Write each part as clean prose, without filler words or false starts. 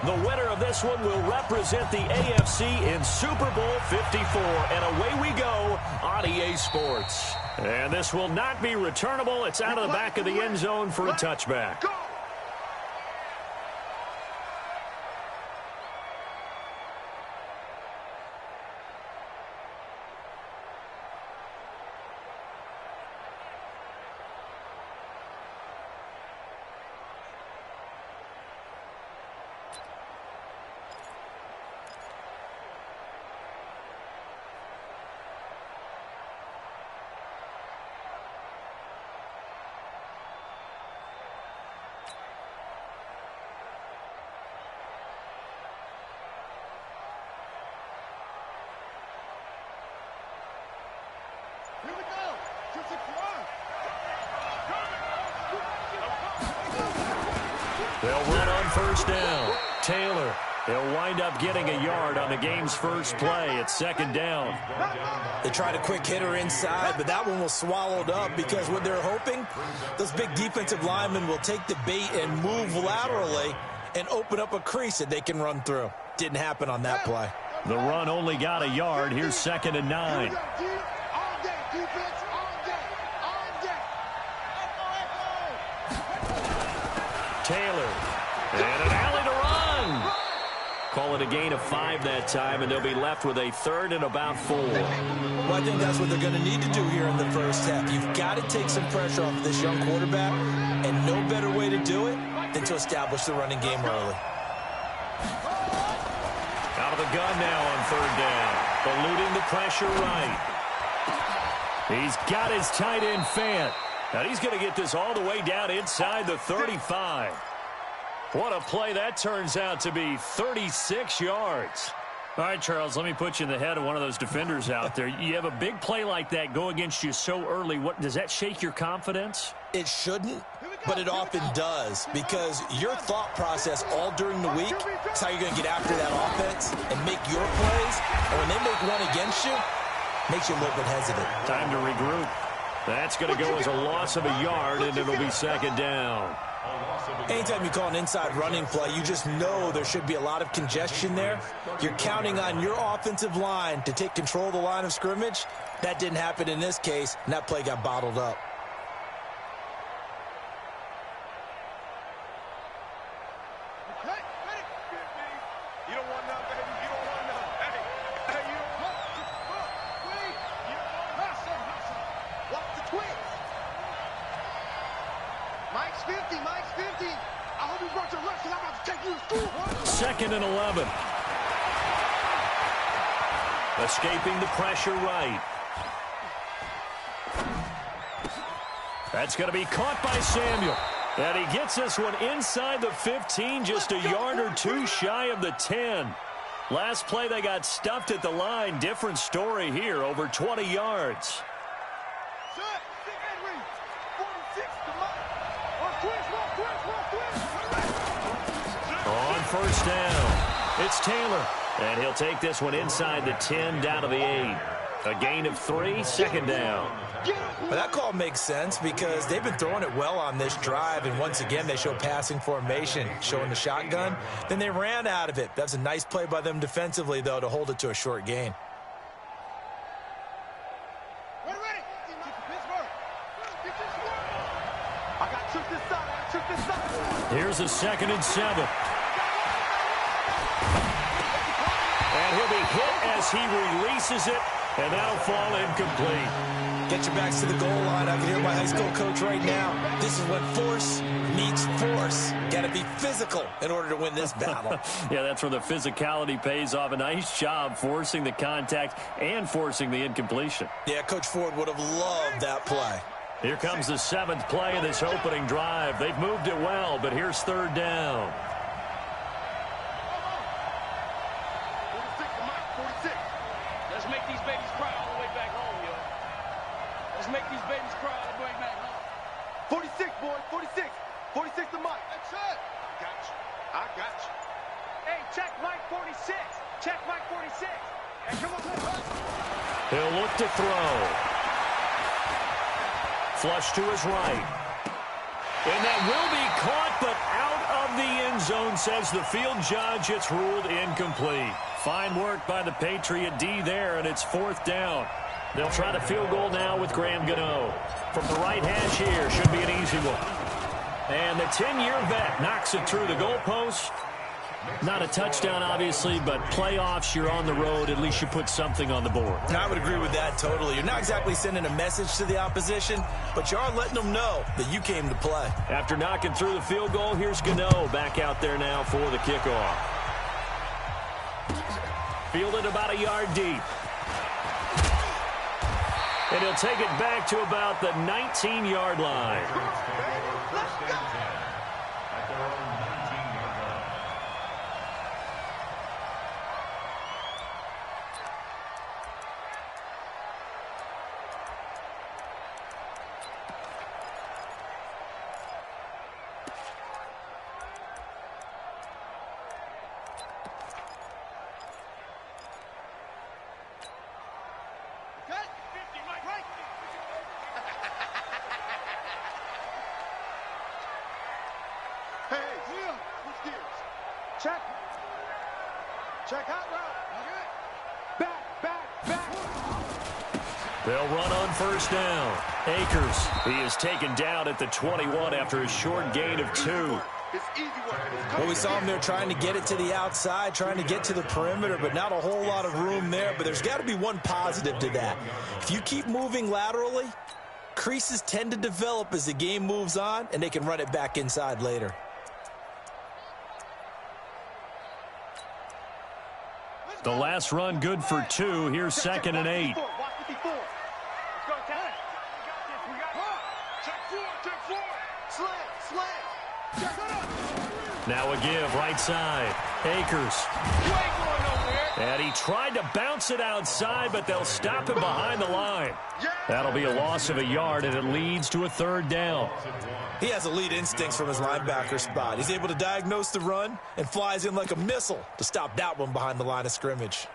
The winner of this one will represent the AFC in Super Bowl 54. And away we go on EA Sports. And this will not be returnable. It's out of the back of the end zone for a touchback. They'll run on first down. Taylor, they'll wind up getting a yard on the game's first play. It's second down. They tried a quick hitter inside, but that one was swallowed up because what they're hoping, those big defensive linemen will take the bait and move laterally and open up a crease that they can run through. Didn't happen on that play. The run only got a yard. Here's 2nd and 9. Taylor, and an alley to run. Call it a gain of 5 that time, and they'll be left with a 3rd and about 4. Well, I think that's what they're going to need to do here in the first half. You've got to take some pressure off of this young quarterback, and no better way to do it than to establish the running game early. Out of the gun now on 3rd down. Eluding the pressure right. He's got his tight end Fant. Now he's going to get this all the way down inside the 35. What a play that turns out to be, 36 yards. All right, Charles, let me put you in the head of one of those defenders out there. You have a big play like that go against you so early. What does that shake your confidence? It shouldn't, but it often does, because your thought process all during the week is how you're going to get after that offense and make your plays. And when they make one against you, makes you a little bit hesitant. Time to regroup. That's going to go as a loss of a yard, and it'll be 2nd down. Anytime you call an inside running play, you just know there should be a lot of congestion there. You're counting on your offensive line to take control of the line of scrimmage. That didn't happen in this case, and that play got bottled up. Second and 11. Escaping the pressure right. That's going to be caught by Samuel. And he gets this one inside the 15, just a yard or 2 shy of the 10. Last play they got stuffed at the line. Different story here, over 20 yards. On first down, it's Taylor. And he'll take this one inside the 10, down to the 8. A gain of 3, 2nd down. Well, that call makes sense because they've been throwing it well on this drive, and once again they show passing formation, showing the shotgun. Then they ran out of it. That's a nice play by them defensively, though, to hold it to a short gain. Here's a 2nd and 7. And he'll be hit as he releases it, and that'll fall incomplete. Get your backs to the goal line. I can hear my high school coach right now. This is when force meets force. Got to be physical in order to win this battle. Yeah, that's where the physicality pays off. A nice job forcing the contact and forcing the incompletion. Yeah, Coach Ford would have loved that play. Here comes the 7th play of this opening drive. They've moved it well, but here's 3rd down. Let's make these babies cry all the way back home, yo. Let's make these babies cry all the way back home. 46, boy, 46. 46 to Mike. That's it. I got you. Hey, check Mike 46. Check Mike 46. Hey, come on, He'll look to throw. Flush to his right. And that will be caught, but out of the end end zone, says the field judge. It's ruled incomplete. Fine work by the Patriot D there, and it's 4th down. They'll try the field goal now with Graham Gano. From the right hash here, should be an easy one. And the 10-year vet knocks it through the goalpost. Not a touchdown, obviously, but playoffs, you're on the road. At least you put something on the board. I would agree with that totally. You're not exactly sending a message to the opposition, but you are letting them know that you came to play. After knocking through the field goal, here's Gano back out there now for the kickoff. Fielded about a yard deep. And he'll take it back to about the 19-yard line. Check. Check out route. Back. They'll run on 1st down. Akers, he is taken down at the 21 after a short gain of 2. Well, we saw him there trying to get it to the outside, trying to get to the perimeter, but not a whole lot of room there. But there's got to be one positive to that. If you keep moving laterally, creases tend to develop as the game moves on, and they can run it back inside later. The last run good for 2. Here's 2nd and 8. Now a give right side. Akers. And he tried to bounce it outside, but they'll stop him behind the line. That'll be a loss of a yard, and it leads to a 3rd down. He has elite instincts from his linebacker spot. He's able to diagnose the run and flies in like a missile to stop that one behind the line of scrimmage.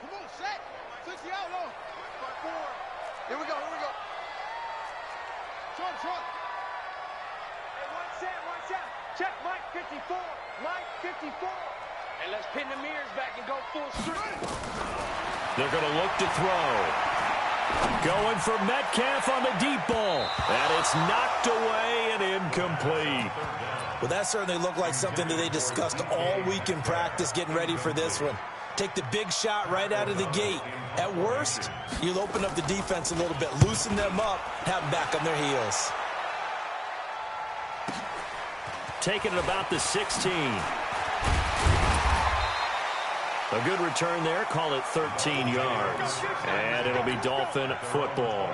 Come on, set. Switch the out low. Here we go. Short. Hey, one set. Check Mike 54. Mike 54. And let's pin the mirrors back and go full strength. They're going to look to throw. Going for Metcalf on the deep ball. And it's knocked away and incomplete. Well, that certainly looked like something that they discussed all week in practice getting ready for this one. Take the big shot right out of the gate. At worst, you'll open up the defense a little bit, loosen them up, have them back on their heels. Taking it about the 16. A good return there. Call it 13 yards. And it'll be Dolphin football.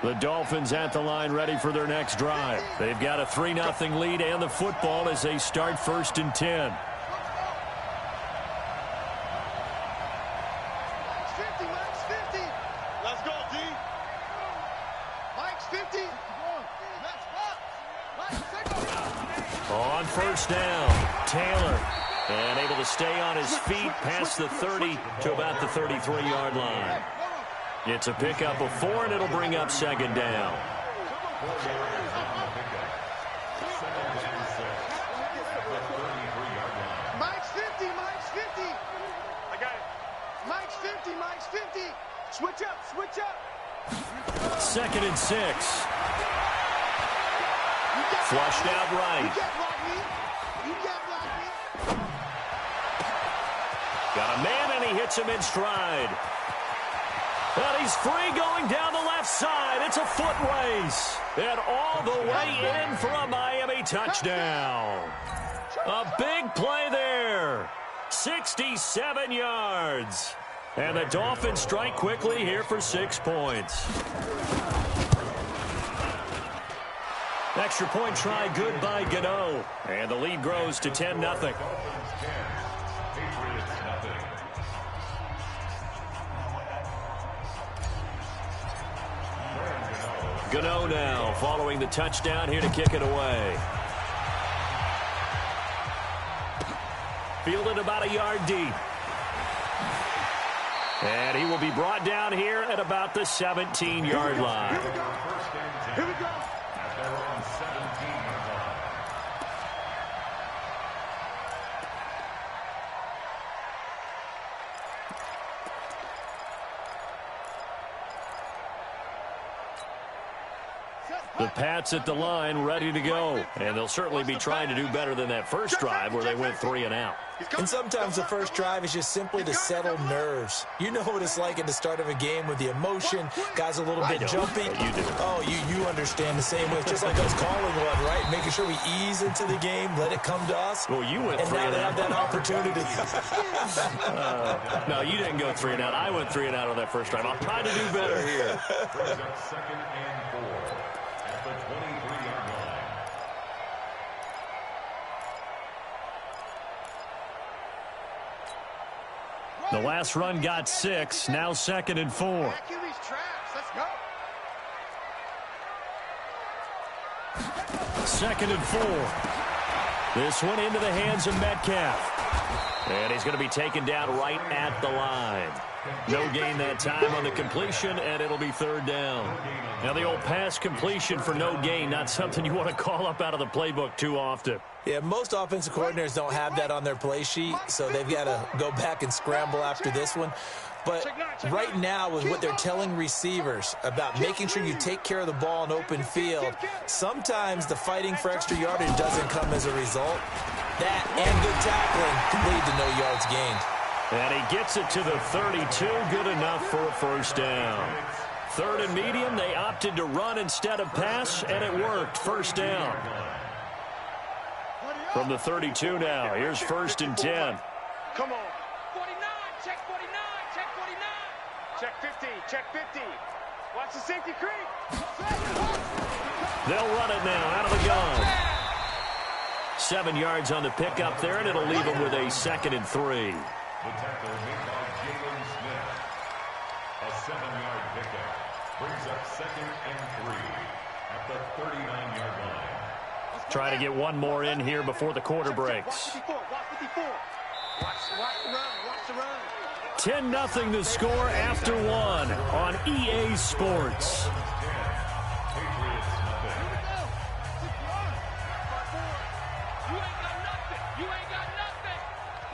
The Dolphins at the line ready for their next drive. They've got a 3-0 lead and the football as they start 1st and 10. Mike's 50. Let's go, D. Mike's 50. On 1st down, Taylor. And able to stay on his feet past the 30 to about the 33-yard line. It's a pickup of 4, and it'll bring up 2nd down. Mike's 50. I got it. Mike's 50. Switch up. 2nd and 6. Flushed out right. You can't block me. Got a man, and he hits him in stride. And he's free going down the left side. It's a foot race. And all the way in for a Miami touchdown. A big play there. 67 yards. And the Dolphins strike quickly here for 6 points. Extra point try good by Gano. And the lead grows to 10-0. Gano now following the touchdown here to kick it away. Fielded about a yard deep. And he will be brought down here at about the 17-yard line. Here we go. Here we go. At their own 17-yard line. The Pats at the line ready to go. And they'll certainly be trying to do better than that first drive where they went 3 and out. And sometimes the first drive is just simply to settle nerves. You know what it's like at the start of a game with the emotion. Guys a little bit jumpy. You do. Oh, you understand the same way. It's just like us calling one, right? Making sure we ease into the game, let it come to us. Well, you went and 3 now and they out. have that opportunity. No, you didn't go 3 and out. I went 3 and out on that first drive. I'll try to do better here. Brings up 2nd and 4 at the 23-yard line. The last run got 6. Now 2nd and 4. Back in these traps. Let's go. 2nd and 4. This one into the hands of Metcalf. And he's going to be taken down right at the line. No gain that time on the completion, and it'll be 3rd down. Now, the old pass completion for no gain, not something you want to call up out of the playbook too often. Yeah, most offensive coordinators don't have that on their play sheet, so they've got to go back and scramble after this one. But right now, with what they're telling receivers about making sure you take care of the ball in open field, sometimes the fighting for extra yardage doesn't come as a result. That and good tackling can lead to no yards gained. And he gets it to the 32. Good enough for a 1st down. 3rd and medium. They opted to run instead of pass, and it worked. 1st down. From the 32 now. Here's 1st and 10. Come on. 49. Check 49. Check 49. Check 50. Check 50. Watch the safety creep. They'll run it now out of the gun. 7 yards on the pickup there, and it'll leave them with a 2nd and 3. The tackle made by Jalen Smith. A 7-yard pickup. Brings up 2nd and 3 at the 39-yard line. Try to get one more in here before the quarter breaks. Watch 54. Watch 54. Watch the run. Watch the run. 10-0 the score after 1 on EA Sports. Patriots nothing. You ain't got nothing. You ain't got nothing.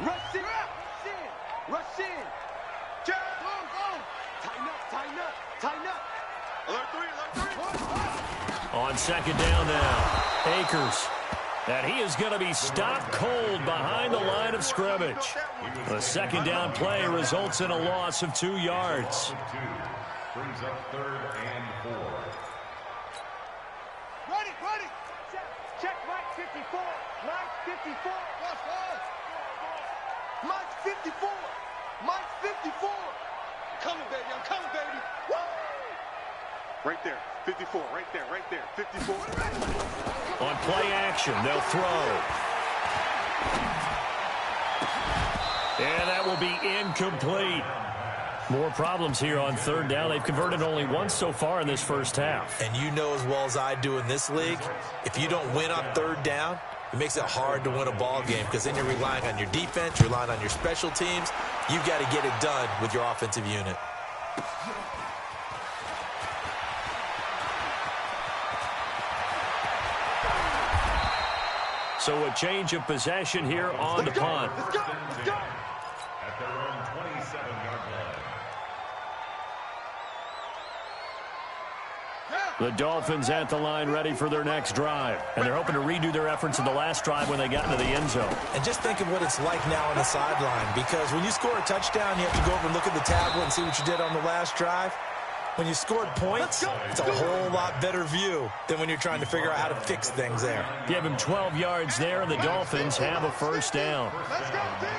Rush in. Rush in. Jump. Go. Tighten up. Tighten up. Tighten up. Alert 3. On 2nd down now, Akers. And he is going to be stopped cold behind the line of scrimmage. The 2nd down play results in a loss of 2 yards. Brings up 3rd and 4. Ready. Check Mike 54. Mike 54. Mike 54. Mike 54. Coming, baby. I'm coming, baby. Woo! Right there. 54. Right there. 54. On play action, they'll throw. And that will be incomplete. More problems here on 3rd down. They've converted only once so far in this first half. And you know as well as I do in this league, if you don't win on 3rd down, it makes it hard to win a ball game because then you're relying on your defense, you're relying on your special teams. You've got to get it done with your offensive unit. So a change of possession here on the punt. Let's go. At their own 27-yard line. The Dolphins at the line ready for their next drive. And they're hoping to redo their efforts in the last drive when they got into the end zone. And just think of what it's like now on the sideline, because when you score a touchdown, you have to go over and look at the tablet and see what you did on the last drive. When you scored points, it's a whole lot better view than when you're trying to figure out how to fix things there. Give him 12 yards there, and the Dolphins have a 1st down. Let's go, team.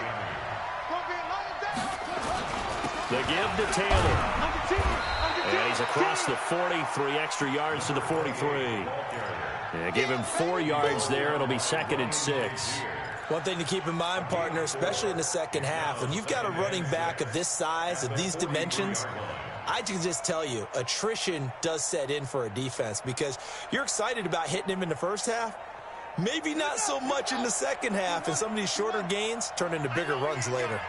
Gonna be a long day. The give to Taylor. Under team. And he's across the 40, 3 extra yards to the 43. Yeah, give him 4 yards there. It'll be 2nd and 6. One thing to keep in mind, partner, especially in the second half, when you've got a running back of this size, of these dimensions, I can just tell you, attrition does set in for a defense because you're excited about hitting him in the first half. Maybe not so much in the second half, and some of these shorter gains turn into bigger runs later.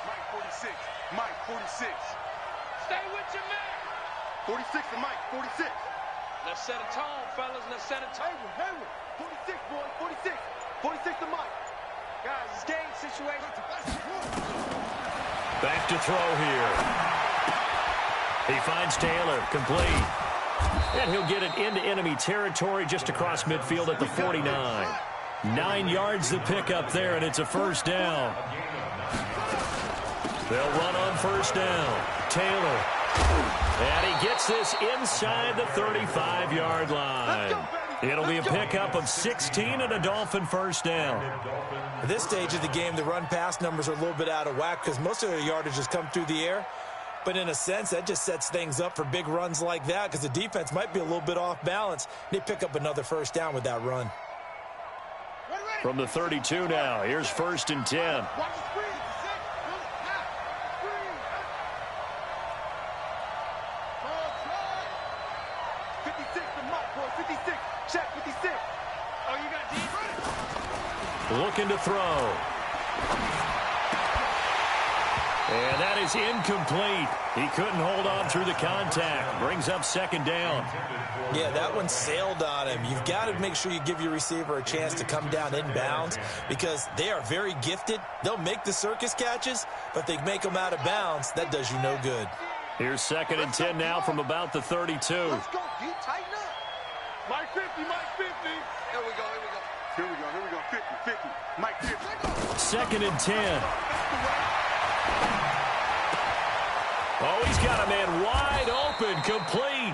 Mike 46. Mike 46. Stay with your man. 46 to Mike 46. Let's set a tone, fellas. Let's set a tone. Hayward. 46, boy. 46. 46 to Mike. Guys, it's game situation. Back to throw here. He finds Taylor, complete. And he'll get it into enemy territory just across midfield at the 49. 9 yards to pick up there, and it's a first down. They'll run on first down. Taylor. And he gets this inside the 35-yard line. It'll be a pickup of 16 and a Dolphin first down. At this stage of the game, the run-pass numbers are a little bit out of whack because most of their yardage has come through the air. But in a sense, that just sets things up for big runs like that because the defense might be a little bit off balance. They pick up another first down with that run. From the 32 now, here's first and 10. Watch the screen. 56 to Mike, boy. 56. Check 56. Oh, you got deep? Looking to throw. And that is incomplete. He couldn't hold on through the contact. Brings up second down. Yeah, that one sailed on him. You've got to make sure you give your receiver a chance to come down inbounds because they are very gifted. They'll make the circus catches, but they make them out of bounds. That does you no good. Here's second and 10 now from about the 32. Let's go, D. Tighten up. Mike 50, Mike 50. Here we go, here we go. Here we go, here we go. 50, 50. Mike 50. Second and 10. Oh, he's got a man wide open, complete.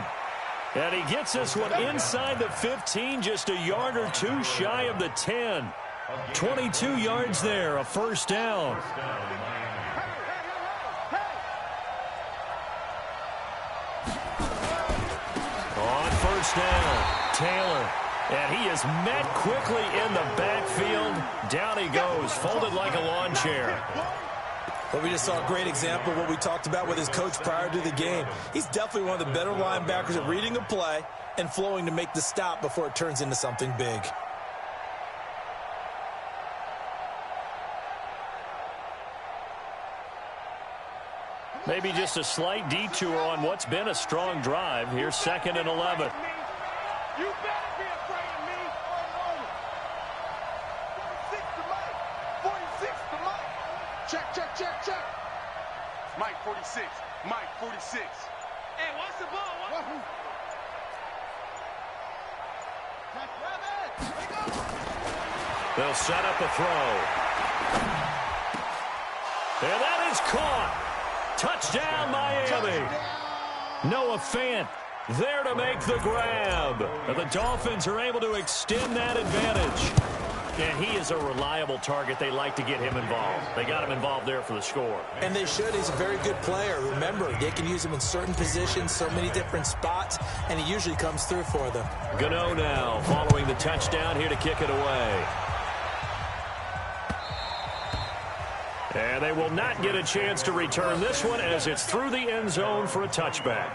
And he gets this one inside the 15, just a yard or two shy of the 10. 22 yards there, a first down. On first down, Taylor. And he is met quickly in the backfield. Down he goes, folded like a lawn chair. But we just saw a great example of what we talked about with his coach prior to the game. He's definitely one of the better linebackers at reading a play and flowing to make the stop before it turns into something big. Maybe just a slight detour on what's been a strong drive. Here's second and 11. You better be afraid of me. 46 to Mike. 46 to Mike. Check, check, check, check. Mike 46. Mike 46. Hey, what's the ball? They'll set up a throw. And that is caught. Touchdown, Miami. Noah Fant there to make the grab. And the Dolphins are able to extend that advantage. And he is a reliable target. They like to get him involved. They got him involved there for the score. And they should. He's a very good player. Remember, they can use him in certain positions, so many different spots, and he usually comes through for them. Gano now following the touchdown here to kick it away. And they will not get a chance to return this one as it's through the end zone for a touchback.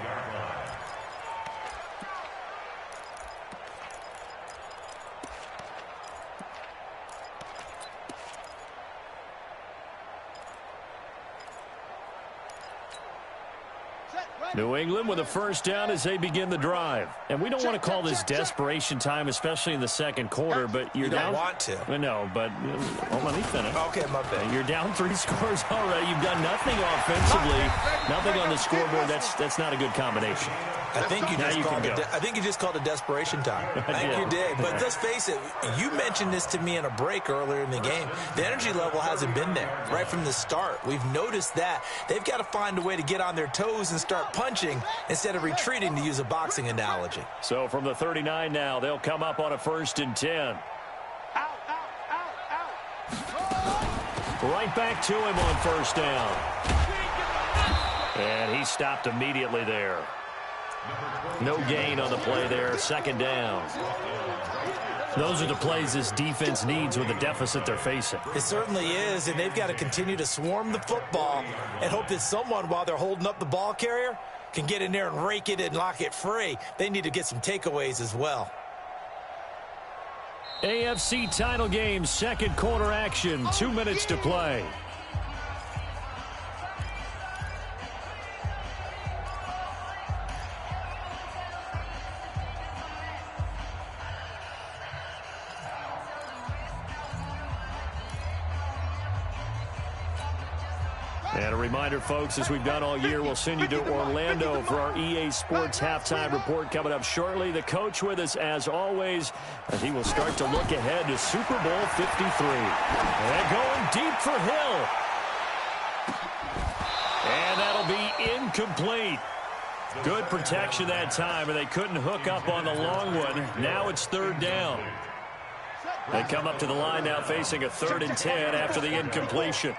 New England with a first down as they begin the drive. And we don't want to call this desperation time, especially in the second quarter, but you're down. You don't want to. No, but let me finish. Okay, my bad. You're down 3 scores already. You've done nothing offensively, nothing on the scoreboard. That's not a good combination. I think you just called it desperation time. I think you did. But let's face it, you mentioned this to me in a break earlier in the game. The energy level hasn't been there right from the start. We've noticed that. They've got to find a way to get on their toes and start punching instead of retreating, to use a boxing analogy. So from the 39 now, they'll come up on a first and 10. Out, out, out, out. Right back to him on first down. And he stopped immediately there. No gain on the play there, second down. Those are the plays this defense needs with the deficit they're facing. It certainly is, and they've got to continue to swarm the football and hope that someone, while they're holding up the ball carrier, can get in there and rake it and lock it free. They need to get some takeaways as well. AFC title game, second quarter action, 2 minutes to play. And a reminder, folks, as we've done all year, we'll send you to Orlando for our EA Sports halftime report coming up shortly. The coach with us, as always, as he will start to look ahead to Super Bowl 53. And going deep for Hill. And that'll be incomplete. Good protection that time, and they couldn't hook up on the long one. Now it's third down. They come up to the line now facing a 3rd and 10 after the incompletion.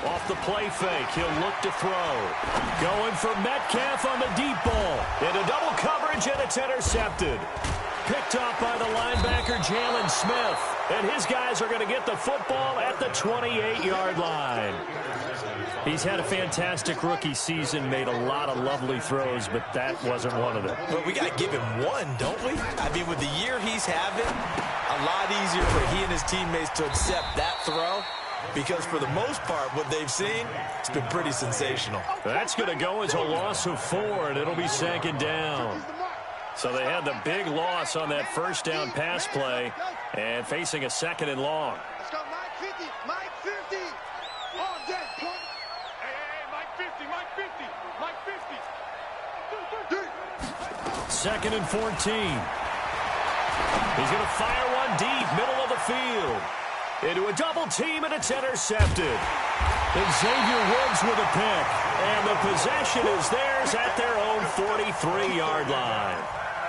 Off the play fake, he'll look to throw. Going for Metcalf on the deep ball. Into double coverage, and it's intercepted. Picked off by the linebacker, Jalen Smith. And his guys are going to get the football at the 28-yard line. He's had a fantastic rookie season, made a lot of lovely throws, but that wasn't one of them. But we got to give him one, don't we? I mean, with the year he's having, a lot easier for he and his teammates to accept that throw. Because for the most part, what they've seen, it's been pretty sensational. That's going to go as a loss of 4, and it'll be second down. So they had the big loss on that first down pass play and facing a 2nd and long. Let's go, Mike 50, Mike 50. All day, play. Hey, Mike 50, Mike 50, Mike 50. 2nd and 14. He's going to fire one deep, middle of the field. Into a double team, and it's intercepted. Xavier Woods with a pick. And the possession is theirs at their own 43-yard line.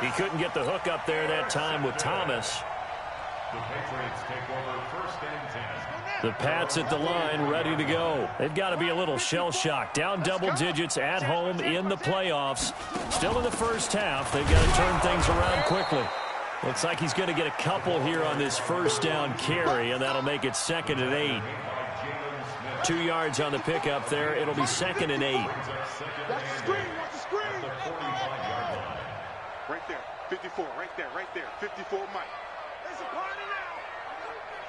He couldn't get the hook up there that time with Thomas. The Patriots take over 1st and 10. The Pats at the line, ready to go. They've got to be a little shell-shocked. Down double digits at home in the playoffs. Still in the first half. They've got to turn things around quickly. Looks like he's going to get a couple here on this first down carry, and that'll make it 2nd and 8. 2 yards on the pickup there. It'll be 2nd and 8. Watch the screen, watch the screen. Right there, 54, right there, 54, Mike. There's a party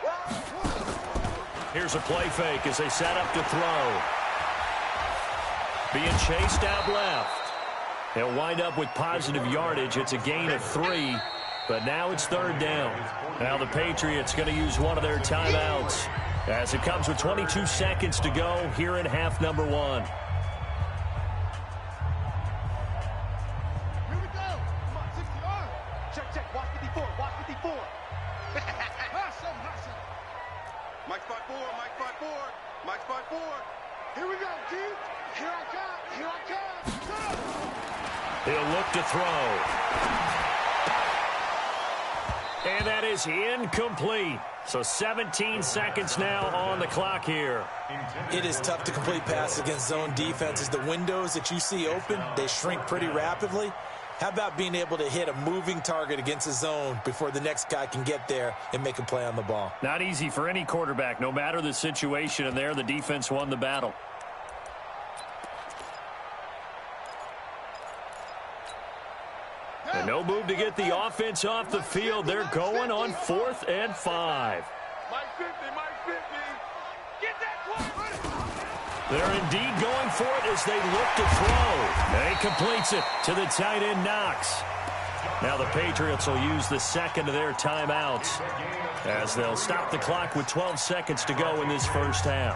now. Here's a play fake as they set up to throw. Being chased out left. He'll wind up with positive yardage. It's a gain of 3, but now it's 3rd down. Now the Patriots going to use one of their timeouts as it comes with 22 seconds to go here in half number 1. Mike 5-4, Mike 5-4, Mike 5-4. Here we go, dude. Here I come. He'll look to throw. And that is incomplete. So 17 seconds now on the clock here. It is tough to complete passes against zone defenses. The windows that you see open, they shrink pretty rapidly. How about being able to hit a moving target against a zone before the next guy can get there and make a play on the ball? Not easy for any quarterback, no matter the situation, and there the defense won the battle. And no move to get the offense off the field. They're going on 4th and 5. Mike 50, Mike 50. Get that play. They're indeed going for it as they look to throw. And he completes it to the tight end, Knox. Now the Patriots will use the 2nd of their timeouts as they'll stop the clock with 12 seconds to go in this first half.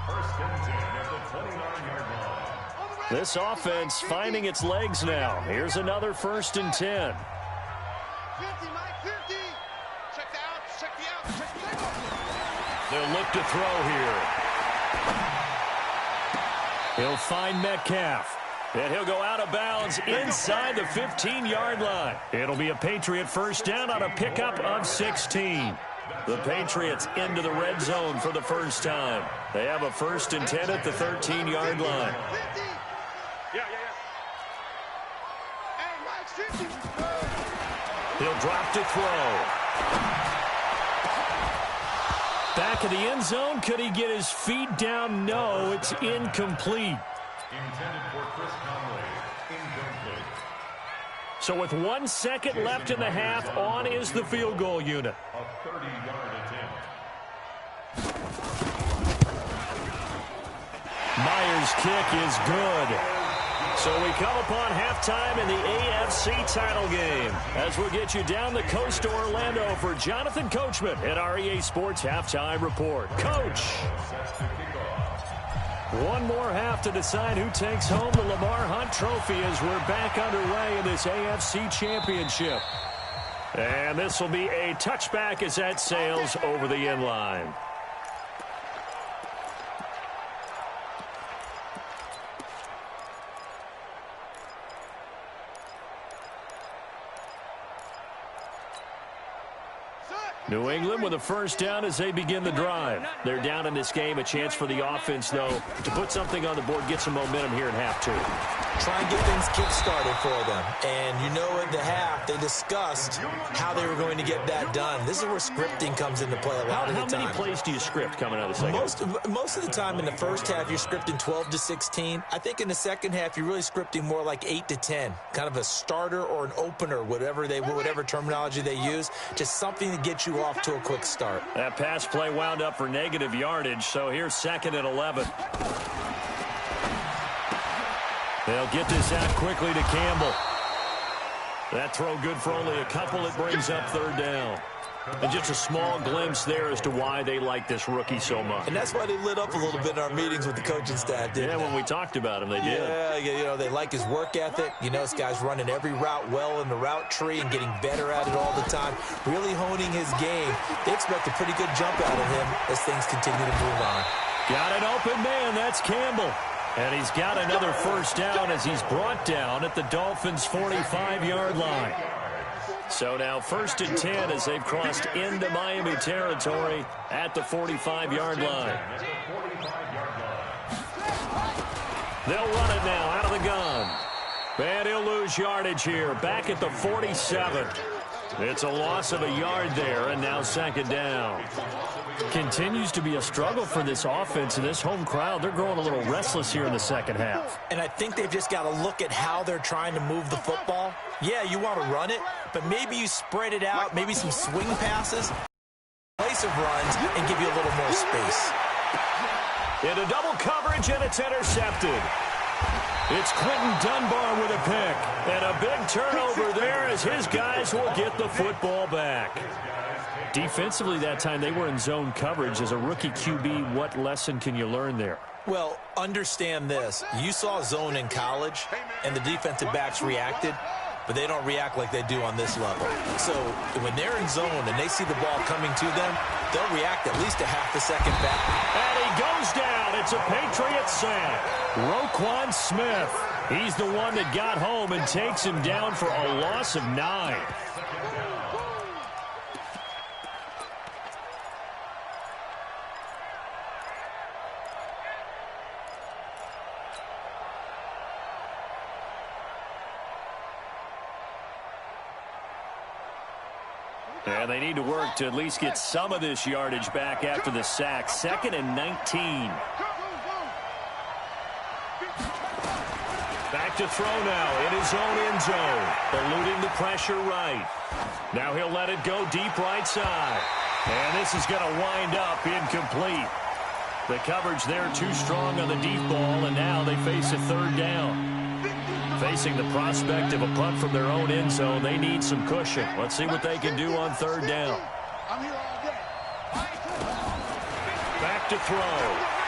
1st and 10 at the 29-yard line. This offense finding its legs now. Here's another 1st and 10. 50, Mike 50. Check the out, check the out, check the out. They'll look to throw here. He'll find Metcalf. And he'll go out of bounds inside the 15-yard line. It'll be a Patriot first down on a pickup of 16. The Patriots into the red zone for the first time. They have a 1st and 10 at the 13-yard line. He'll drop to throw. Back of the end zone. Could he get his feet down? No, it's incomplete. Intended for Chris Conley. Incomplete. So with 1 second left in the half, on is the field goal unit. A 30-yard attempt. Myers' kick is good. So we come upon halftime in the AFC title game as we'll get you down the coast to Orlando for Jonathan Coachman at our EA Sports Halftime Report. Coach. One more half to decide who takes home the Lamar Hunt Trophy as we're back underway in this AFC Championship. And this will be a touchback as that sails over the end line. New England with a 1st down as they begin the drive. They're down in this game. A chance for the offense, though, to put something on the board, get some momentum here in half 2. Try and get things kick-started for them. And you know at the half, they discussed how they were going to get that done. This is where scripting comes into play a lot of the time. How many plays do you script coming out of the second? Most of the time in the first half, you're scripting 12 to 16. I think in the second half, you're really scripting more like 8 to 10. Kind of a starter or an opener, whatever terminology they use. Just something to get you off to a quick start. That pass play wound up for negative yardage, so here's 2nd and 11. They'll get this out quickly to Campbell. That throw good for only a couple. It brings up 3rd down. And just a small glimpse there as to why they like this rookie so much. And that's why they lit up a little bit in our meetings with the coaching staff, didn't they? When we talked about him, they did. Yeah, you know, they like his work ethic. You know, this guy's running every route well in the route tree and getting better at it all the time, really honing his game. They expect a pretty good jump out of him as things continue to move on. Got an open man. That's Campbell. And he's got another 1st down as he's brought down at the Dolphins' 45-yard line. So now 1st and 10 as they've crossed into Miami territory at the 45-yard line. They'll run it now out of the gun. And he'll lose yardage here back at the 47. It's a loss of a yard there, and now 2nd down. Continues to be a struggle for this offense and this home crowd. They're growing a little restless here in the second half. And I think they've just got to look at how they're trying to move the football. Yeah, you want to run it, but maybe you spread it out, maybe some swing passes, place of runs, and give you a little more space. Into double coverage, and it's intercepted. It's Quentin Dunbar with a pick. And a big turnover there as his guys will get the football back. Defensively that time, they were in zone coverage. As a rookie QB, what lesson can you learn there? Well, understand this. You saw zone in college, and the defensive backs reacted, but they don't react like they do on this level. So when they're in zone and they see the ball coming to them, they'll react at least a half a second back. And he goes down. It's a Patriot sack. Roquan Smith. He's the one that got home and takes him down for a loss of 9. And they need to work to at least get some of this yardage back after the sack. 2nd and 19. Back to throw now in his own end zone. Eluding the pressure right. Now he'll let it go deep right side. And this is going to wind up incomplete. The coverage there too strong on the deep ball, and now they face a 3rd down. Facing the prospect of a punt from their own end zone, they need some cushion. Let's see what they can do on 3rd down. Back to throw.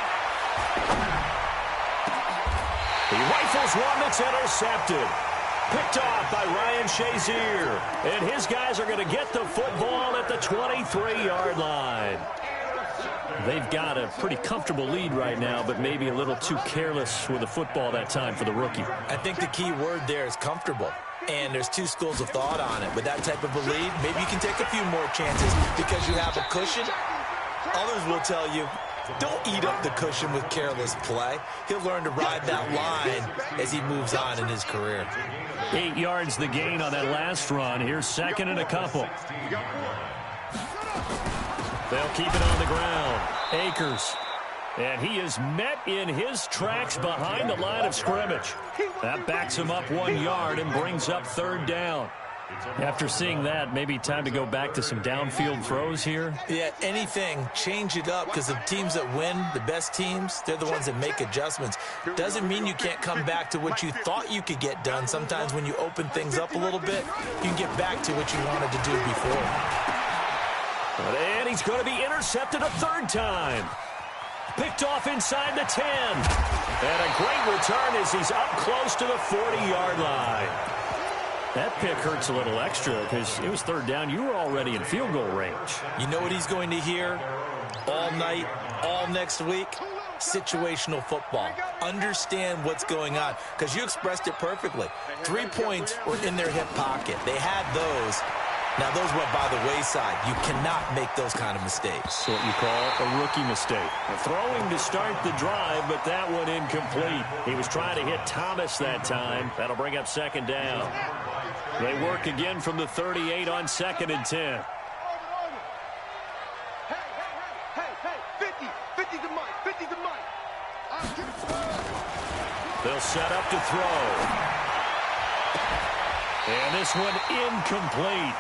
He rifles one that's intercepted. Picked off by Ryan Shazier. And his guys are going to get the football at the 23-yard line. They've got a pretty comfortable lead right now, but maybe a little too careless with the football that time for the rookie. I think the key word there is comfortable. And there's two schools of thought on it. With that type of a lead, maybe you can take a few more chances because you have a cushion. Others will tell you, Don't eat up the cushion with careless play. He'll learn to ride that line as he moves on in his career. 8 yards the gain on that last run. Here's second and a couple. They'll keep it on the ground. Akers. And he is met in his tracks behind the line of scrimmage. That backs him up 1 yard and brings up third down. After seeing that, maybe time to go back to some downfield throws here. Yeah, anything, change it up, because the teams that win, the best teams, they're the ones that make adjustments. Doesn't mean you can't come back to what you thought you could get done. Sometimes when you open things up a little bit, you can get back to what you wanted to do before. And he's going to be intercepted a third time. Picked off inside the 10. And a great return as he's up close to the 40-yard line. That pick hurts a little extra because it was third down. You were already in field goal range. You know what he's going to hear all night, all next week? Situational football. Understand what's going on, because you expressed it perfectly. 3 points were in their hip pocket. They had those. Now, those went by the wayside. You cannot make those kind of mistakes. What you call a rookie mistake. Throwing to start the drive, but that one incomplete. He was trying to hit Thomas that time. That'll bring up second down. They work again from the 38 on 2nd and 10. They'll set up to throw. And this one incomplete.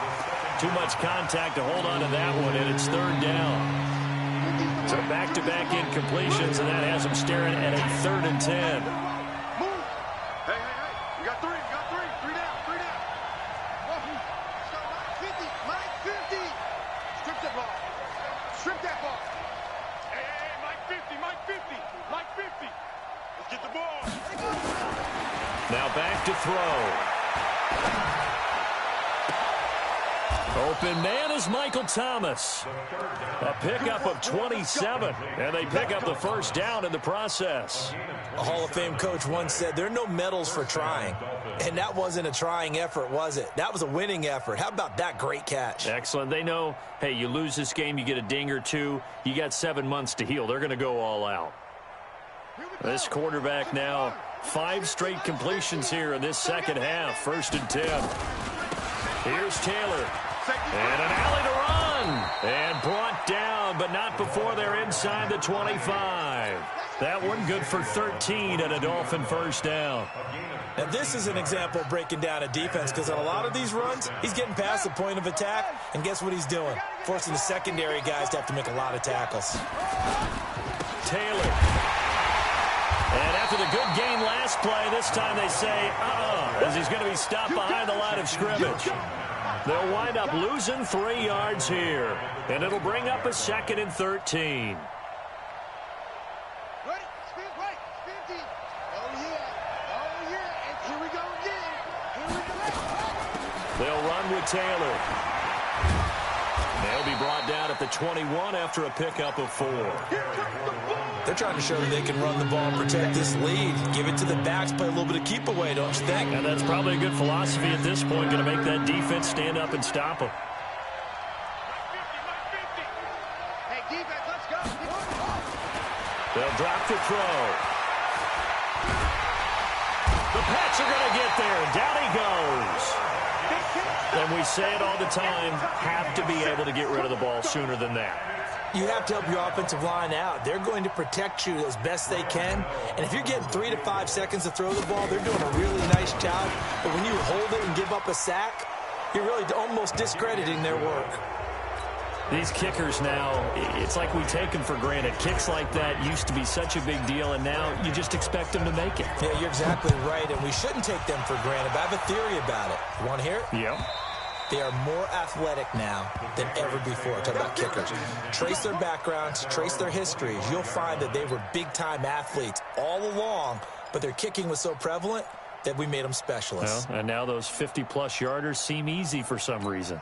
Too much contact to hold on to that one, and it's third down. So back-to-back incompletions, and that has them staring at a 3rd and 10. Hey, you got three, three down. Mike 50. Strip that ball. Hey, Mike 50. Let's get the ball. Now back to throw. Open man is Michael Thomas. A pickup of 27, and they pick up the first down in the process. A Hall of Fame coach once said there are no medals for trying. And that wasn't a trying effort, was it? That was a winning effort. How about that great catch? Excellent. They know, hey, you lose this game, you get a ding or two. You got 7 months to heal. They're going to go all out. This quarterback now, 5 straight completions here in this second half. 1st and 10. Here's Taylor. And an alley to run. And brought down, but not before they're inside the 25. That one good for 13 and a Dolphin first down. Now, this is an example of breaking down a defense, because on a lot of these runs, he's getting past the point of attack, and guess what he's doing? Forcing the secondary guys to have to make a lot of tackles. Taylor. And after the good gain last play, this time they say, as he's going to be stopped behind the line of scrimmage. They'll wind up losing 3 yards here, and it'll bring up a 2nd and 13. They'll run with Taylor. They'll be brought down at the 21 after a pickup of 4. They're trying to show that they can run the ball and protect this lead. Give it to the backs, play a little bit of keep away, don't you think? And that's probably a good philosophy at this point, going to make that defense stand up and stop them. Hey, defense, let's go. They'll drop to throw. The Pats are going to get there. Down he goes. And we say it all the time, have to be able to get rid of the ball sooner than that. You have to help your offensive line out. They're going to protect you as best they can. And if you're getting 3 to 5 seconds to throw the ball, they're doing a really nice job. But when you hold it and give up a sack, you're really almost discrediting their work. These kickers now, it's like we take them for granted. Kicks like that used to be such a big deal, and now you just expect them to make it. Yeah, you're exactly right, and we shouldn't take them for granted. But I have a theory about it. You want to hear it? Yep. They are more athletic now than ever before. Talk about kickers. Trace their backgrounds, trace their histories. You'll find that they were big-time athletes all along, but their kicking was so prevalent that we made them specialists. Well, and now those 50-plus yarders seem easy for some reason.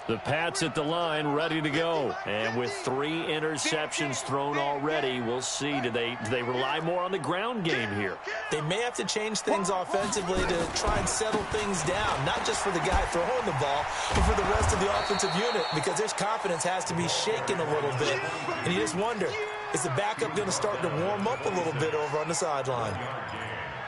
The Pats at the line, ready to go. And with 3 interceptions thrown already, we'll see. Do they rely more on the ground game here? They may have to change things offensively to try and settle things down, not just for the guy throwing the ball, but for the rest of the offensive unit, because their confidence has to be shaken a little bit. And you just wonder, is the backup going to start to warm up a little bit over on the sideline?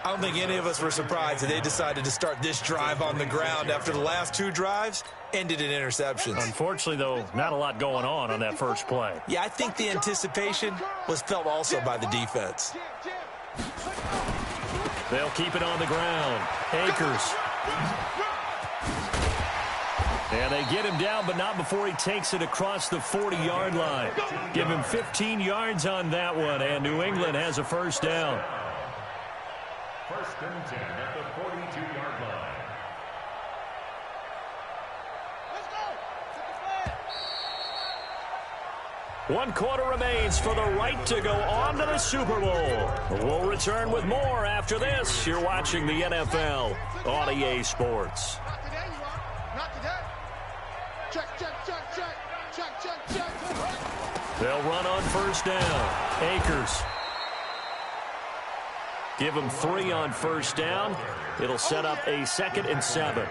I don't think any of us were surprised that they decided to start this drive on the ground after the last 2 drives ended in interceptions. Unfortunately, though, not a lot going on that first play. Yeah, I think the anticipation was felt also by the defense. They'll keep it on the ground. Akers. And they get him down, but not before he takes it across the 40-yard line. Give him 15 yards on that one, and New England has a first down. First and 10 at the 42-yard line. Let's go. 1 quarter remains for the right to go on to the Super Bowl. We'll return with more after this. You're watching the NFL on EA Sports. Not today, you are. Not today. Check, check, check, check. Check, check, check. They'll run on first down. Akers. Give them 3 on first down. It'll set up a 2nd and 7.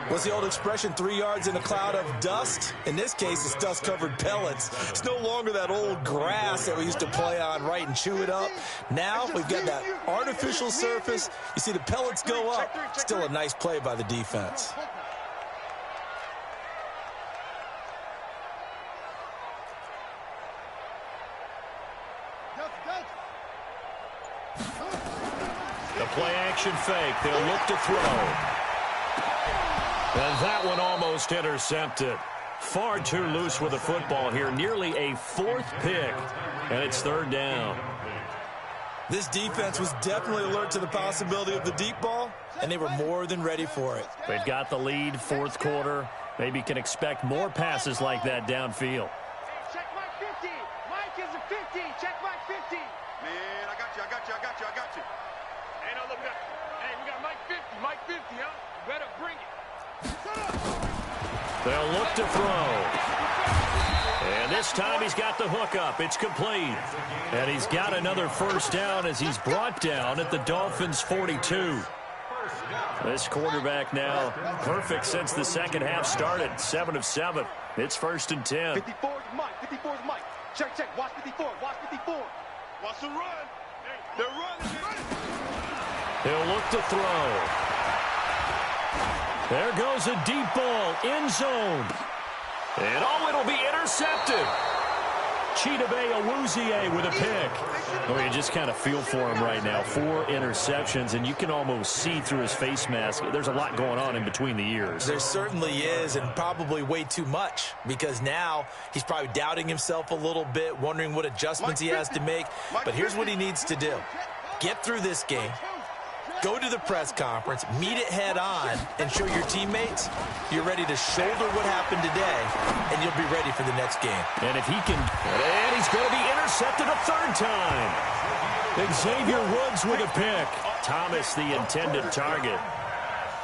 What's the old expression, 3 yards in a cloud of dust? In this case, it's dust-covered pellets. It's no longer that old grass that we used to play on, right, and chew it up. Now we've got that artificial surface. You see the pellets go up. Still a nice play by the defense. The play-action fake. They'll look to throw. And that one almost intercepted. Far too loose with the football here. Nearly a 4th pick. And it's 3rd down. This defense was definitely alert to the possibility of the deep ball, and they were more than ready for it. They've got the lead, 4th quarter. Maybe can expect more passes like that downfield. Check Mike 50. Mike is a 50. Check Mike 50. Man, I got you, I got you, I got you, I got you. Hey, no, look, hey, we got Mike 50. Mike 50, huh? You better bring it. They'll look to throw. And this time he's got the hook up. It's complete. And he's got another first down as he's brought down at the Dolphins' 42. This quarterback now perfect since the second half started. 7 of 7. It's 1st and 10. 54 is Mike. 54 is Mike. Check, check. Watch 54. Watch 54. Watch the run. They're running. He'll look to throw. There goes a deep ball, end zone. And it'll be intercepted. Chidobe Awuzie with a pick. Oh, you just kind of feel for him right now. 4 interceptions, and you can almost see through his face mask. There's a lot going on in between the ears. There certainly is, and probably way too much, because now he's probably doubting himself a little bit, wondering what adjustments he has to make. But here's what he needs to do. Get through this game. Go to the press conference, meet it head on, and show your teammates you're ready to shoulder what happened today, and you'll be ready for the next game. And if he can, and he's going to be intercepted a 3rd time. Xavier Woods with a pick. Thomas, the intended target.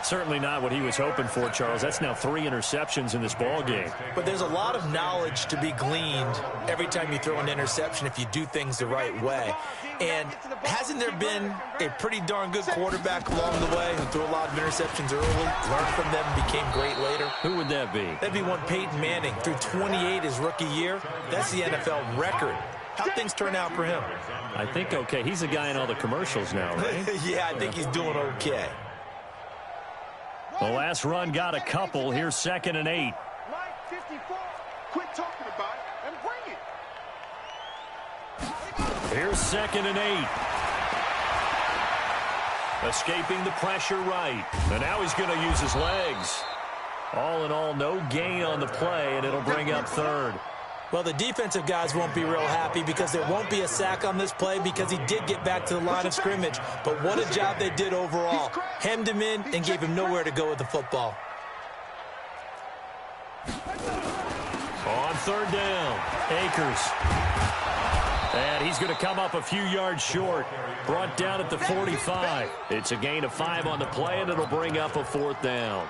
Certainly not what he was hoping for, Charles. That's now 3 interceptions in this ball game. But there's a lot of knowledge to be gleaned every time you throw an interception if you do things the right way. And hasn't there been a pretty darn good quarterback along the way who threw a lot of interceptions early, learned from them, became great later? Who would that be? That'd be one Peyton Manning. Threw 28 his rookie year. That's the NFL record. How'd things turn out for him? I think okay. He's a guy in all the commercials now, right? Yeah, I think he's doing okay. The last run got a couple. Here's 2nd and 8. Mike 54. Quit talking about it and bring it. Here's 2nd and 8. Escaping the pressure right. And now he's going to use his legs. All in all, no gain on the play, and it'll bring up 3rd. Well, the defensive guys won't be real happy because there won't be a sack on this play because he did get back to the line of scrimmage. But what a job they did overall. Hemmed him in and gave him nowhere to go with the football. On 3rd down, Akers. And he's going to come up a few yards short. Brought down at the 45. It's a gain of 5 on the play, and it'll bring up a 4th down.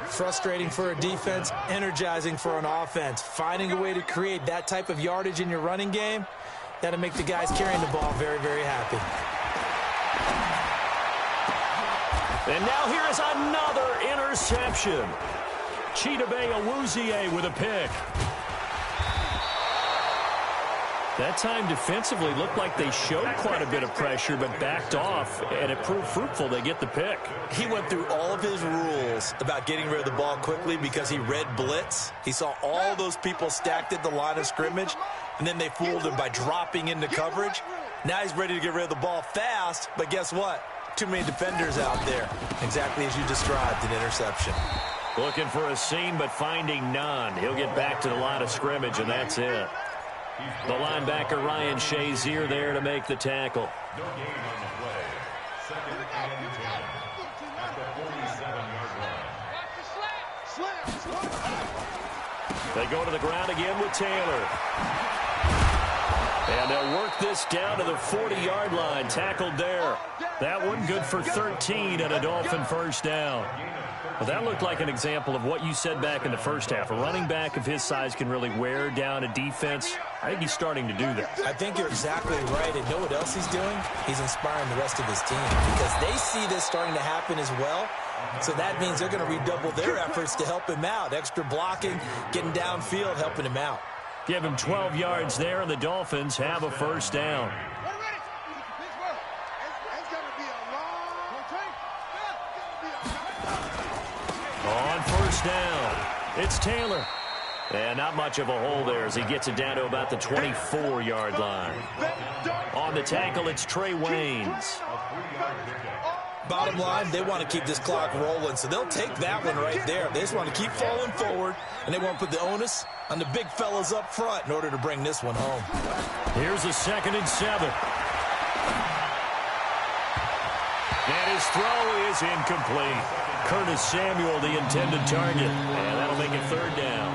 Frustrating for a defense, energizing for an offense. Finding a way to create that type of yardage in your running game, that'll make the guys carrying the ball very, very happy. And now here is another interception. Chidobe Awuzie with a pick. That time defensively looked like they showed quite a bit of pressure but backed off, and it proved fruitful. They get the pick. He went through all of his rules about getting rid of the ball quickly because he read blitz. He saw all those people stacked at the line of scrimmage, and then they fooled him by dropping into coverage. Now he's ready to get rid of the ball fast, but guess what? Too many defenders out there. Exactly as you described, an interception. Looking for a seam but finding none. He'll get back to the line of scrimmage, and that's it. The linebacker Ryan Shazier there to make the tackle. No gain on the play. 2nd and 10 at the 47-yard line. They go to the ground again with Taylor. And they'll work this down to the 40-yard line. Tackled there. That one good for 13 and a Dolphin 1st down. Well, that looked like an example of what you said back in the first half. A running back of his size can really wear down a defense. I think he's starting to do that. I think you're exactly right. And know what else he's doing? He's inspiring the rest of his team because they see this starting to happen as well. So that means they're going to redouble their efforts to help him out. Extra blocking, getting downfield, helping him out. Give him 12 yards there, and the Dolphins have a 1st down. On 1st down, it's Taylor. And not much of a hole there as he gets it down to about the 24-yard line. On the tackle, it's Trey Waynes. Bottom line, they want to keep this clock rolling, so they'll take that one right there. They just want to keep falling forward, and they want to put the onus on the big fellas up front in order to bring this one home. Here's a 2nd and 7. And his throw is incomplete. Curtis Samuel, the intended target, and that'll make it 3rd down.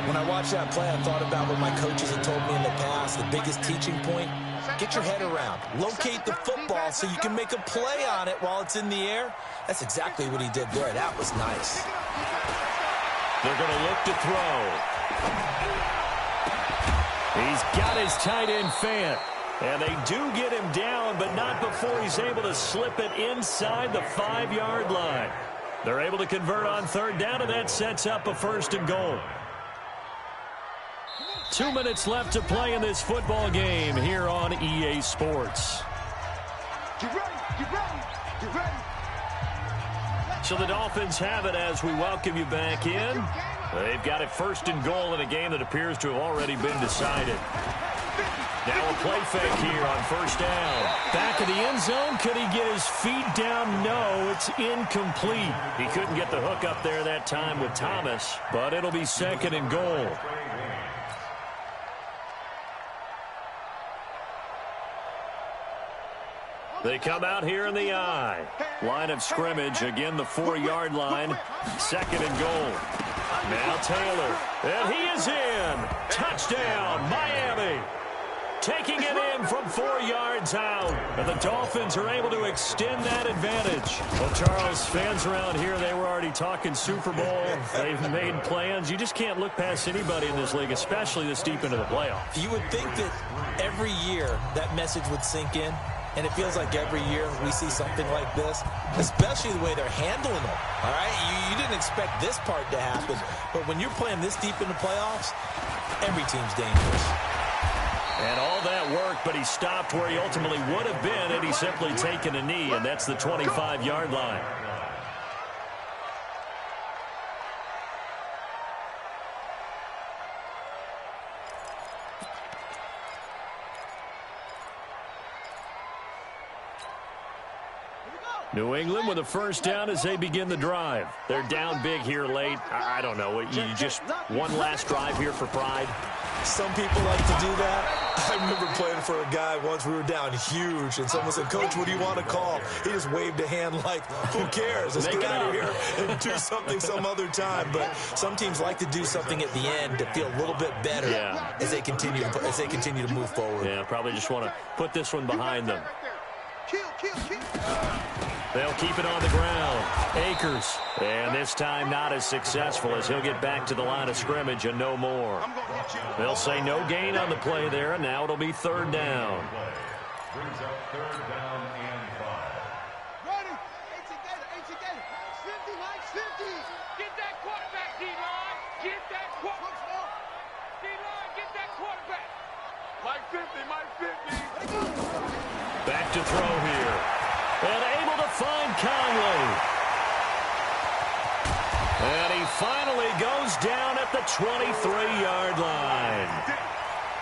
When I watched that play, I thought about what my coaches had told me in the past. The biggest teaching point, get your head around. Locate the football so you can make a play on it while it's in the air. That's exactly what he did there. That was nice. They're going to look to throw. He's got his tight end Fant. And they do get him down, but not before he's able to slip it inside the 5-yard line. They're able to convert on 3rd down, and that sets up a 1st and goal. 2 minutes left to play in this football game here on EA Sports. Get ready, get ready, get ready. So the Dolphins have it as we welcome you back in. They've got it 1st and goal in a game that appears to have already been decided. Now a play fake here on 1st down. Back of the end zone. Could he get his feet down? No, it's incomplete. He couldn't get the hook up there that time with Thomas, but it'll be 2nd and goal. They come out here in the I. Line of scrimmage, again the 4-yard line. 2nd and goal. Now Taylor, and he is in. Touchdown, Miami. Taking it in from 4 yards out. And the Dolphins are able to extend that advantage. Well, Charles, fans around here, they were already talking Super Bowl. They've made plans. You just can't look past anybody in this league, especially this deep into the playoffs. You would think that every year that message would sink in. And it feels like every year we see something like this, especially the way they're handling them. All right, you didn't expect this part to happen. But when you're playing this deep in the playoffs, every team's dangerous. And all that work, but he stopped where he ultimately would have been had he simply taken a knee, and that's the 25-yard line. New England with a 1st down as they begin the drive. They're down big here late. I don't know. You just one last drive here for pride. Some people like to do that. I remember playing for a guy once. We were down huge, and someone said, "Coach, what do you want to call?" He just waved a hand like, "Who cares? Let's get out of here and do something some other time." But some teams like to do something at the end to feel a little bit better as they continue to move forward. Yeah, probably just want to put this one behind them. They'll keep it on the ground. Akers. And this time not as successful as he'll get back to the line of scrimmage and no more. They'll say no gain on the play there, and now it'll be third down. Brings up third down and 5. Ready. Ain't together. 50, Mike, 50. Get that quarterback, D-line. Get that quarterback. D-line, get that quarterback. Mike 50, Mike 50. Back to throw here. And able to find Conley. And he finally goes down at the 23-yard line.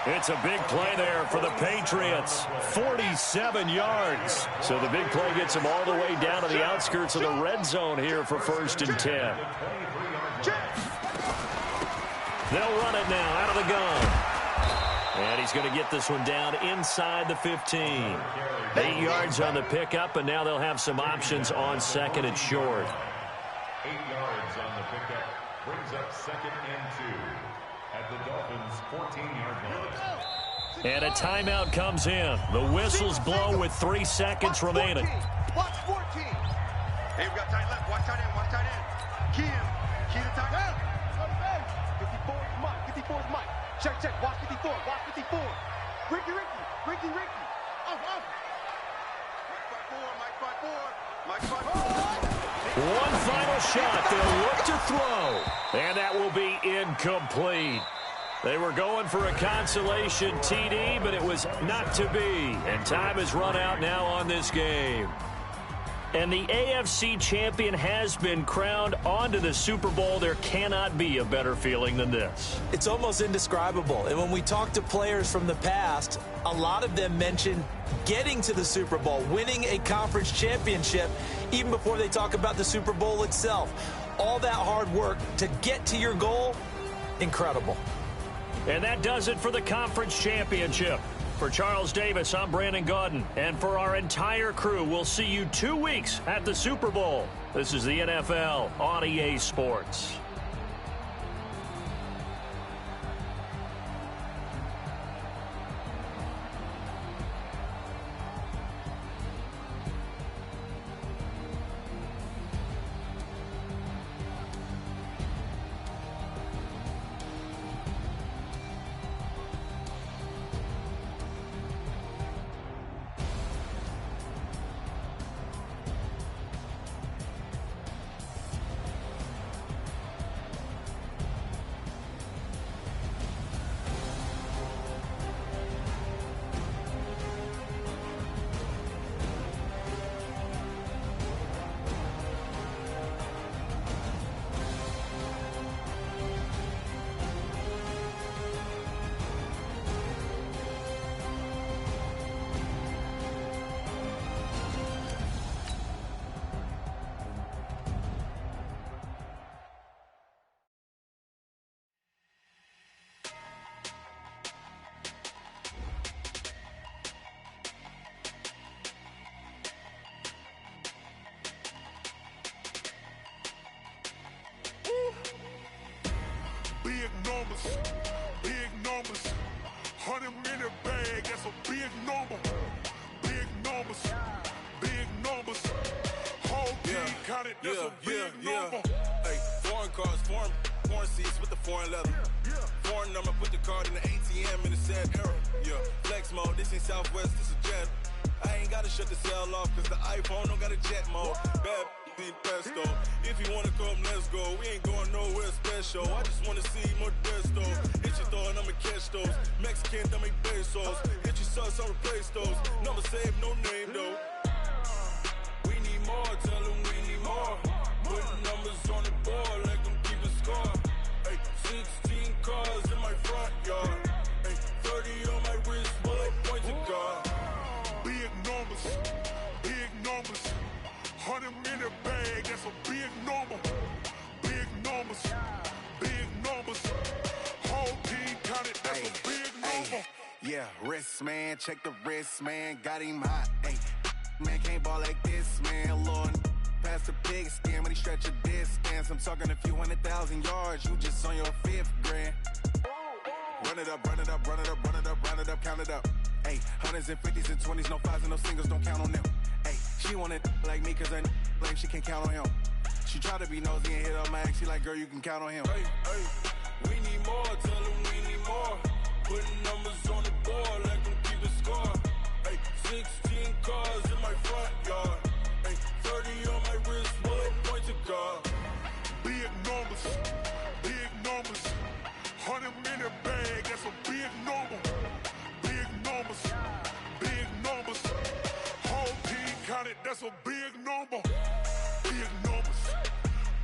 It's a big play there for the Patriots. 47 yards. So the big play gets him all the way down to the outskirts of the red zone here for 1st and 10. They'll run it now out of the gun. And he's going to get this one down inside the 15. 8 yards on the pickup, and now they'll have some options on 2nd and short. 8 yards on the pickup. Brings up 2nd and 2 at the Dolphins' 14-yard line. And a timeout comes in. The whistles blow with 3 seconds remaining. Watch 14. Hey, we got tight left. Watch tight end. Watch tight end. Key him. Key the tight end. 54 is Mike. 54 is Mike. Check. Watch 54. Watch 54. Ricky. Off. Mike 5-4. One final shot. They'll look to throw. And that will be incomplete. They were going for a consolation TD, but it was not to be. And time has run out now on this game. And the AFC champion has been crowned onto the Super Bowl. There cannot be a better feeling than this. It's almost indescribable. And when we talk to players from the past, a lot of them mention getting to the Super Bowl, winning a conference championship, even before they talk about the Super Bowl itself. All that hard work to get to your goal, incredible. And that does it for the conference championship. For Charles Davis, I'm Brandon Gaudin. And for our entire crew, we'll see you 2 weeks at the Super Bowl. This is the NFL on EA Sports. Big numbers, 100 minute bag, that's a big number. Big numbers, whole team counted, that's a big number. Hey, foreign cars, foreign seats with the foreign leather. Foreign number, put the card in the ATM in the sad era. Yeah, flex mode, this ain't Southwest, this a jet. I ain't gotta shut the cell off, cause the iPhone don't got a jet mode. Bad need pesto. If you wanna come, let's go. We ain't going nowhere special. I just wanna see more desto. Hit your throw and I'ma catch those. Mexican, I make pesos. Hit your sauce, I'll replace those. Number save, no name though. We need more, tell them we need more. Putting numbers on the board, let them keep a score. Hey, 16 cars in my front yard. Hey, 30 on my wrist, bullet point to God. Big numbers, 100 minute bag, that's a big number. Big numbers, whole team counted, that's a big number. Yeah, Wrist, man, check the wrist, man, got him hot. Ay, man, can't ball like this, man. Lord, past the pig skin when he stretch a distance. I'm talking a few 100,000 yards, you just on your 5th grand. Run it up, run it up, run it up, run it up, run it up, count it up. Ay, hundreds and 50s and 20s, no 5s and no singles, don't count on them. Ay, she want it like me, cause I blame she can't count on him. She try to be nosy and hit up my ex, she like, girl, you can count on him. Hey, we need more, tell them we need more. Putting numbers on the board, let them keep the score. Hey, 16 cars in my front yard. Hey, 30 on my wrist, bullet point to God. Big numbers, big numbers. 100-minute bag, that's a big number. Big numbers, big numbers. Whole team counted, that's a big number. Big numbers,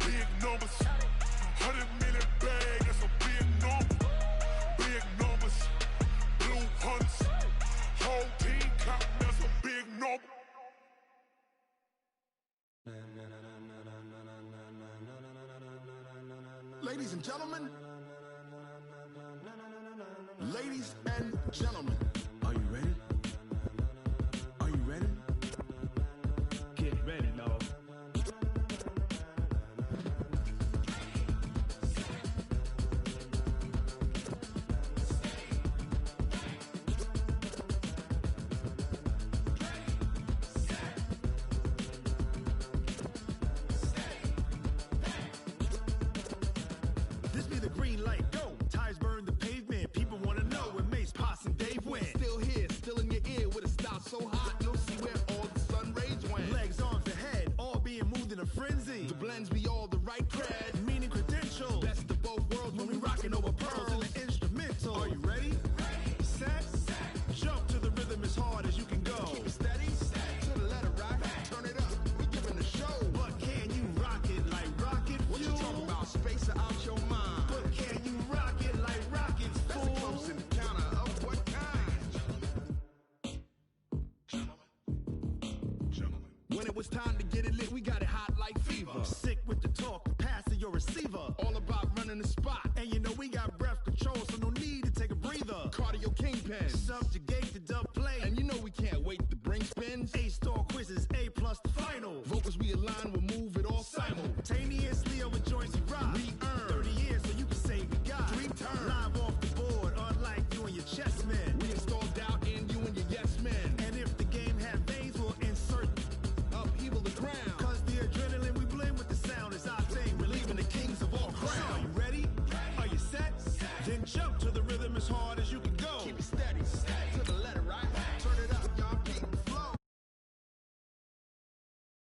big numbers. 100-minute bag, that's a big number. Big numbers, blue hunts. Whole team counting, that's a big number. Ladies and gentlemen, ladies and gentlemen, are you ready? Are you ready? Get ready, dog. This be the green light, go. Tires burn the pavement. People want to know where Mace, Potts, and Dave went. Still here, still in your ear with a style so hot, you'll see where all the sun rays went. Legs, arms, the head, all being moved in a frenzy. The blends be all the right cred, meaning credentials. Best of both worlds when we rocking over pearls in the instrumental. Are you ready? Set? Jump to the rhythm as hard as you can go. Keep it steady, to the letter right. Turn it up, we giving the show. But can you rock it like rocket fuel? What you talking about? Space or out your mind? But can you rock it like rockets, fool? That's a close encounter of what kind? Gentlemen. When it was time to get it lit, we got it hot like fever. Sick with the talk, pass to your receiver. All about running the spot. And you know we got breath control, so no need to take a breather. Cardio kingpin, subjugate the dub play. And you know we can't wait to bring spins. A-star quizzes, A+ the final. Vocals we align, we'll move it all simultaneously over joints we rock. We earn 30 years so you can say we got 3 turns. Live off the board, unlike you and your chess men. We install doubt in you and your yes men. And if the game had veins, we'll insert upheaval the ground. Cause the adrenaline we blend with the sound is our thing. Relieving the kings of all crowns. So are you ready? Are you set? Then jump to the rhythm as hard as you can.